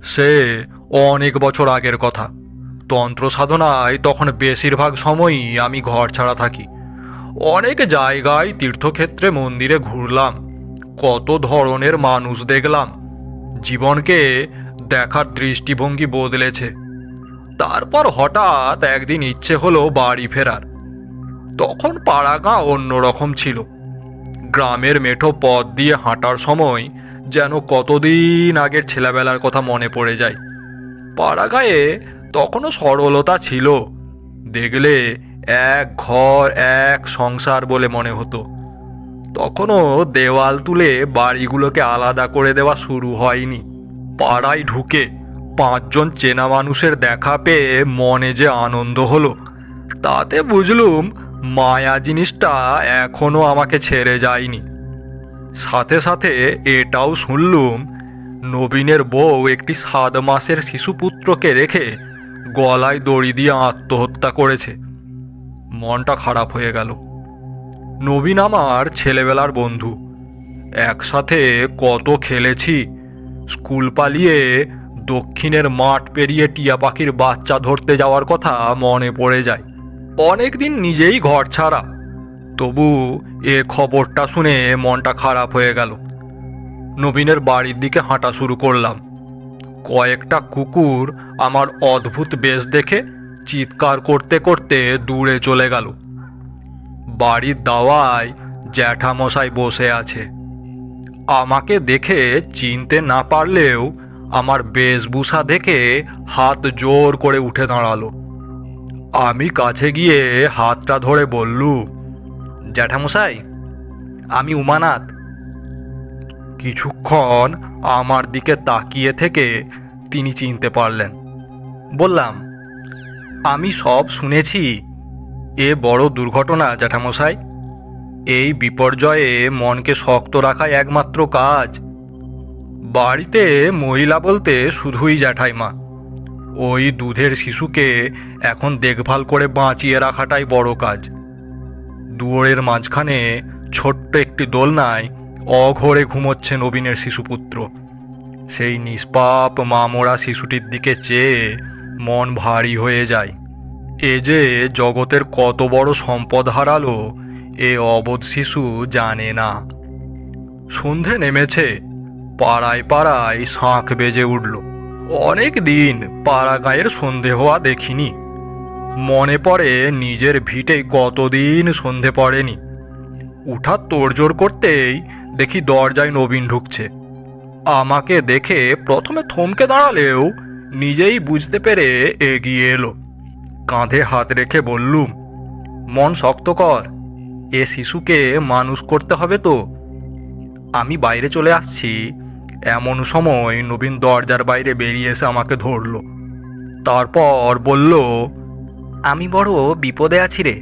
সে অনেক বছর আগের কথা। তন্ত্র সাধনায় তখন বেশিরভাগ সময়ই আমি ঘর ছাড়া থাকি। অনেক জায়গায় তীর্থক্ষেত্রে মন্দিরে ঘুরলাম, কত ধরনের মানুষ দেখলাম। জীবনকে দেখার দৃষ্টিভঙ্গি বদলেছে। তারপর হঠাৎ একদিন ইচ্ছে হলো বাড়ি ফেরার। তখন পাড়াগাঁ অন্যরকম ছিল। গ্রামের মেঠো পথ দিয়ে হাঁটার সময় যেন কতদিন আগের ছেলেবেলার কথা মনে পড়ে যায়। পাড়াগাঁয়ে তখনও সরলতা ছিল। দেখলে এক ঘর এক সংসার বলে মনে হতো। তখনও দেওয়াল তুলে বাড়িগুলোকে আলাদা করে দেওয়া শুরু হয়নি। পাড়ায় ঢুকে 5 জন চেনা মানুষের দেখা পেয়ে মনে যে আনন্দ হলো, তাতে বুঝলুম মায়া জিনিসটা এখনো আমাকে ছেড়ে যায়নি। সাথে সাথে এটাও শুনলুম নবীনের বউ একটি 7 মাসের শিশুপুত্রকে রেখে গলায় দড়ি দিয়ে আত্মহত্যা করেছে। মনটা খারাপ হয়ে গেল। নবীন আমার ছেলেবেলার বন্ধু। একসাথে কত খেলেছি। স্কুল পালিয়ে দক্ষিণের মাঠ পেরিয়ে টিয়া পাখির বাচ্চা ধরতে যাওয়ার কথা মনে পড়ে যায়। অনেক দিন নিজেই ঘর ছাড়া, তবু এ খবরটা শুনে মনটা খারাপ হয়ে গেল। নবীনের বাড়ির দিকে হাঁটা শুরু করলাম। কয়েকটা কুকুর আমার অদ্ভুত বেশ দেখে চিৎকার করতে করতে দূরে চলে গেল। বাড়ির দাওয়ায় জ্যাঠামশাই বসে আছে। আমাকে দেখে চিনতে না পারলেও আমার বেশভূষা দেখে হাত জোর করে উঠে দাঁড়ালো। আমি কাছে গিয়ে হাতটা ধরে বললুম, জ্যাঠামশাই, আমি উমানাথ। কিছুক্ষণ আমার দিকে তাকিয়ে থেকে তিনি চিনতে পারলেন। বললাম, আমি সব শুনেছি। এ বড় দুর্ঘটনা জ্যাঠামশাই। এই বিপর্যয়ে মনকে শক্ত রাখাই একমাত্র কাজ। বাড়িতে মহিলা বলতে শুধুই জ্যাঠাইমা। ওই দুধের শিশুকে এখন দেখভাল করে বাঁচিয়ে রাখাটাই বড় কাজ। দুয়ারের মাঝখানে ছোট্ট একটি দোলনায় অঘরে ঘুমোচ্ছে নবীনের শিশুপুত্র। সেই নিষ্পাপ মামরা শিশুটির দিকে চেয়ে মন ভারী হয়ে যায়। এ যে জগতের কত বড় সম্পদ হারালো, এ অবোধ শিশু জানে না। সন্ধে নেমেছে। পাড়ায় পাড়ায় শাঁখ বেজে উঠল। অনেক দিন পাড়া গাঁয়ের সন্ধে হওয়া দেখিনি। মনে পড়ে নিজের ভিটেই কতদিন সন্ধে পড়েনি। উঠার তোড়জোড় করতেই দেখি দরজায় নবীন ঢুকছে। আমাকে দেখে প্রথমে থমকে দাঁড়ালেও নিজেই বুঝতে পেরে এগিয়ে এলো। কাঁধে হাত রেখে বললুম, মন শক্ত কর, এ শিশুকে মানুষ করতে হবে তো। আমি বাইরে চলে আসছি এমন সময় নবীন দরজার বাইরে বেরিয়ে এসে আমাকে ধরল। তারপর বলল, আমি বড় বিপদে আছি রে,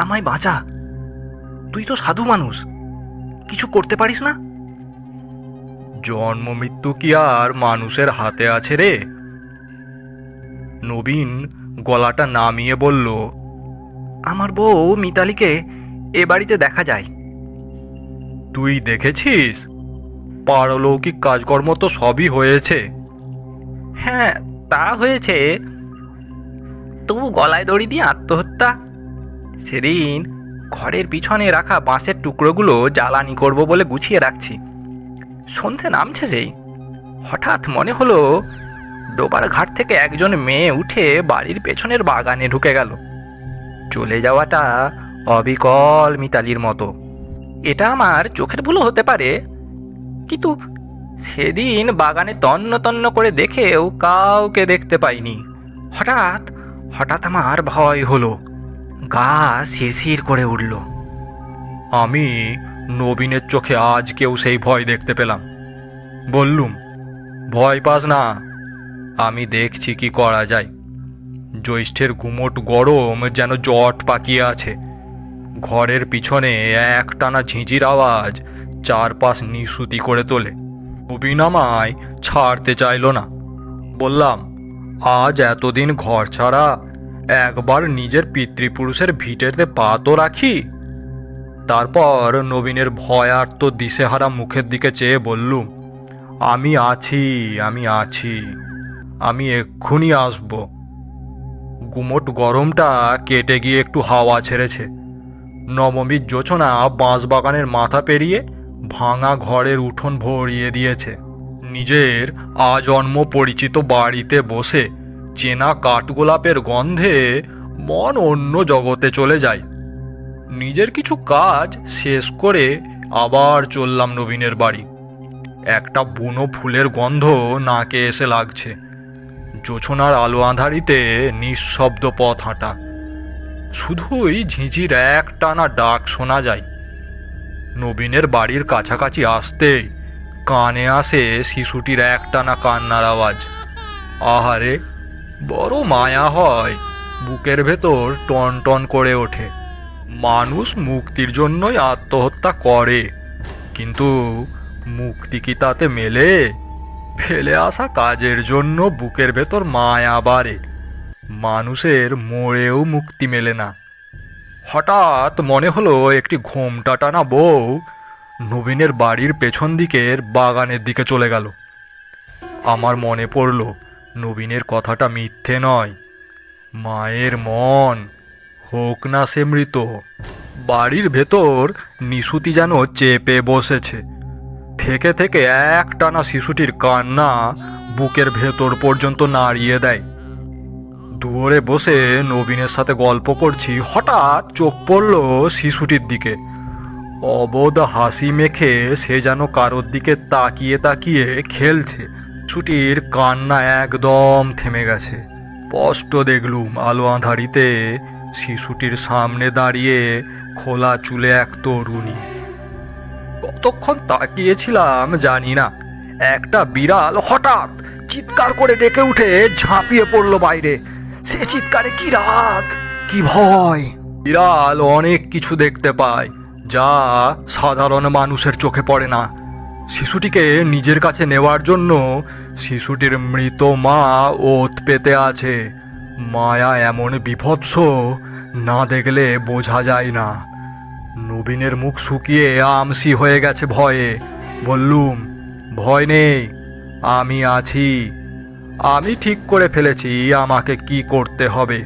আমায় বাঁচা। তুই তো সাধু মানুষ, কিছু করতে পারিস না? জন্ম মৃত্যু কি আর মানুষের হাতে আছে রে? নবীন গলাটা নামিয়ে বলল, আমার বউ মিতালিকে এ বাড়িতে দেখা যায়। তুই দেখেছিস? পারলৌকিক কাজকর্ম তো সবই হয়েছে। হ্যাঁ, তা হয়েছে, তবু গলায় দড়ি দিয়ে আত্মহত্যা। সেদিন ঘরের পিছনে রাখা বাঁশের টুকরোগুলো জ্বালানি করব বলে গুছিয়ে রাখছি। সন্ধে নামছে যেই হঠাৎ মনে হলো ডোবার ঘাট থেকে একজন মেয়ে উঠে বাড়ির পেছনের বাগানে ঢুকে গেল। চলে যাওয়াটা অবিকল মিতালির মতো। এটা আমার চোখের ভুলও হতে পারে, কিন্তু সেদিন বাগানে তন্ন তন্ন করে দেখেও কাউকে দেখতে পাইনি। হঠাৎ হঠাৎ আমার ভয় হলো, গা শিরশির করে উঠল। আমি নবীনের চোখে আজকেও সেই ভয় দেখতে পেলাম। বললুম, ভয় পাস না, আমি দেখছি কি করা যায়। জ্যৈষ্ঠের গুমোট গরম যেন জট পাকিয়ে আছে। ঘরের পিছনে একটানা ঝিঁঝির আওয়াজ চারপাশ নিশুতি করে তোলে। নবীন আমায় ছাড়তে চাইল না। বললাম, আজ এতদিন ঘর ছাড়া, একবার নিজের পিতৃপুরুষের ভিটেতে পা তো রাখি। তারপর নবীনের ভয়ার্ত দিশেহারা মুখের দিকে চেয়ে বললুম, আমি আছি, আমি আছি, আমি এক্ষুনি আসব। গুমোট গরমটা কেটে গিয়ে একটু হাওয়া ছেড়েছে। নবমীর জোছনা বাঁশবাগানের মাথা পেরিয়ে ভাঙা ঘরের উঠোন ভরিয়ে দিয়েছে। নিজের আজন্ম পরিচিত বাড়িতে বসে চেনা কাঠগোলাপের গন্ধে মন অন্য জগতে চলে যায়। নিজের কিছু কাজ শেষ করে আবার চললাম নবীনের বাড়ি। একটা বুনো ফুলের গন্ধ নাকে এসে লাগছে। জোছনার আলো আঁধারিতে নিঃশব্দ পথ হাঁটা, শুধুই ঝিঁঝির একটানা ডাক শোনা যায়। নবীনের বাড়ির কাছাকাছি আসতেই কানে আসে শিশুটির একটানা কান্নার আওয়াজ। আহারে, বড় মায়া হয়, বুকের ভেতর টন টন করে ওঠে। মানুষ মুক্তির জন্যই আত্মহত্যা করে, কিন্তু মুক্তি কি তাতে মেলে? ফেলে আসা কাজের জন্য বুকের ভেতর মায়া বাড়ে, মানুষের মরেও মুক্তি মেলে না। হঠাৎ মনে হলো একটি ঘোমটা টানা বউ নবীনের বাড়ির পেছন দিকের বাগানের দিকে চলে গেল। আমার মনে পড়ল নবীনের কথাটা মিথ্যে নয়, মায়ের মন, হোক না সে মৃত। বাড়ির ভেতর নিশুতি যেন চেপে বসেছে। থেকে থেকে একটানা শিশুটির কান্না বুকের ভেতর পর্যন্ত নাড়িয়ে দেয়। দুয়ারে বসে নবীনের সাথে গল্প করছি, হঠাৎ চোখ পড়ল শিশুটির দিকে। অবোধ হাসি মেখে সে যেন কারোর দিকে তাকিয়ে তাকিয়ে খেলছে। শিশুটির কান্না একদম থেমে গেছে। স্পষ্ট দেখলুম আলো আঁধারিতে শিশুটির সামনে দাঁড়িয়ে খোলা চুলে এক তরুণী। কতক্ষণ তাকিয়েছিলাম জানি না, একটা বিড়াল হঠাৎ চিৎকার করে ডেকে উঠে ঝাঁপিয়ে পড়লো বাইরে। সে চিৎকারে কি রাগ, কি ভয়! বিড়াল অনেক কিছু দেখতে পায় যা সাধারণ মানুষের চোখে পড়ে না। শিশুটিকে নিজের কাছে নেওয়ার জন্য শিশুটির মৃত মা ওত পেতে আছে। মায়া এমন বীভৎস, না দেখলে বোঝা যায় না। নবীনের মুখ শুকিয়ে আমসি হয়ে গেছে ভয়ে। বললুম, ভয় নেই, আমি আছি। আমি ঠিক করে ফেলেছি আমাকে কি করতে হবে।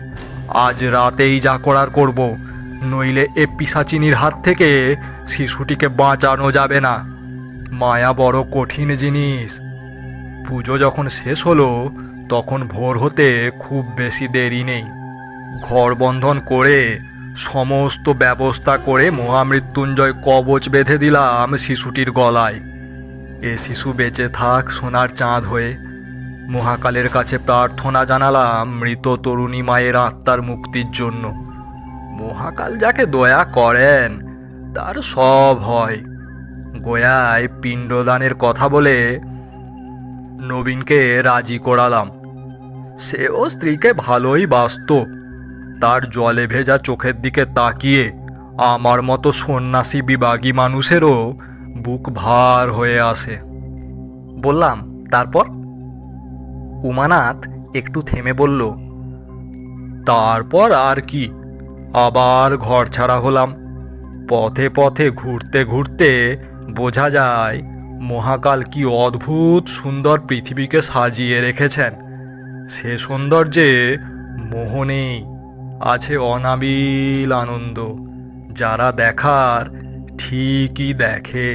আজ রাতেই যা করার করব, নইলে এ পিশাচিনীর হাত থেকে শিশুটিকে বাঁচানো যাবে না। মায়া বড় কঠিন জিনিস। পুজো যখন শেষ হলো তখন ভোর হতে খুব বেশি দেরি নেই। ঘর বন্ধন করে সমস্ত ব্যবস্থা করে মহামৃত্যুঞ্জয় কবচ বেঁধে দিলাম শিশুটির গলায়। এ শিশু বেঁচে থাক সোনার চাঁদ হয়ে। মহাকালের কাছে প্রার্থনা জানালাম মৃত তরুণী মায়ের আত্মার মুক্তির জন্য। মহাকাল যাকে দয়া করেন তার সব হয়। গয়ায় পিণ্ডদানের কথা বলে নবীনকে রাজি করালাম। সেও স্ত্রীকে ভালোই বাসত। তার জলে ভেজা চোখের দিকে তাকিয়ে আমার মতো সন্ন্যাসী বিভাগী মানুষেরও বুক ভার হয়ে আসে। বললাম, তারপর? উমানাথ একটু থেমে বলল, তারপর আর কি, আবার ঘর ছাড়া হলাম। পথে পথে ঘুরতে ঘুরতে বোঝা যায় মহাকাল কি অদ্ভুত সুন্দর পৃথিবীকে সাজিয়ে রেখেছেন। সে সৌন্দর্যে মোহ নেই, আছে অনাবিল আনন্দ। যারা দেখার ঠিকই দেখে।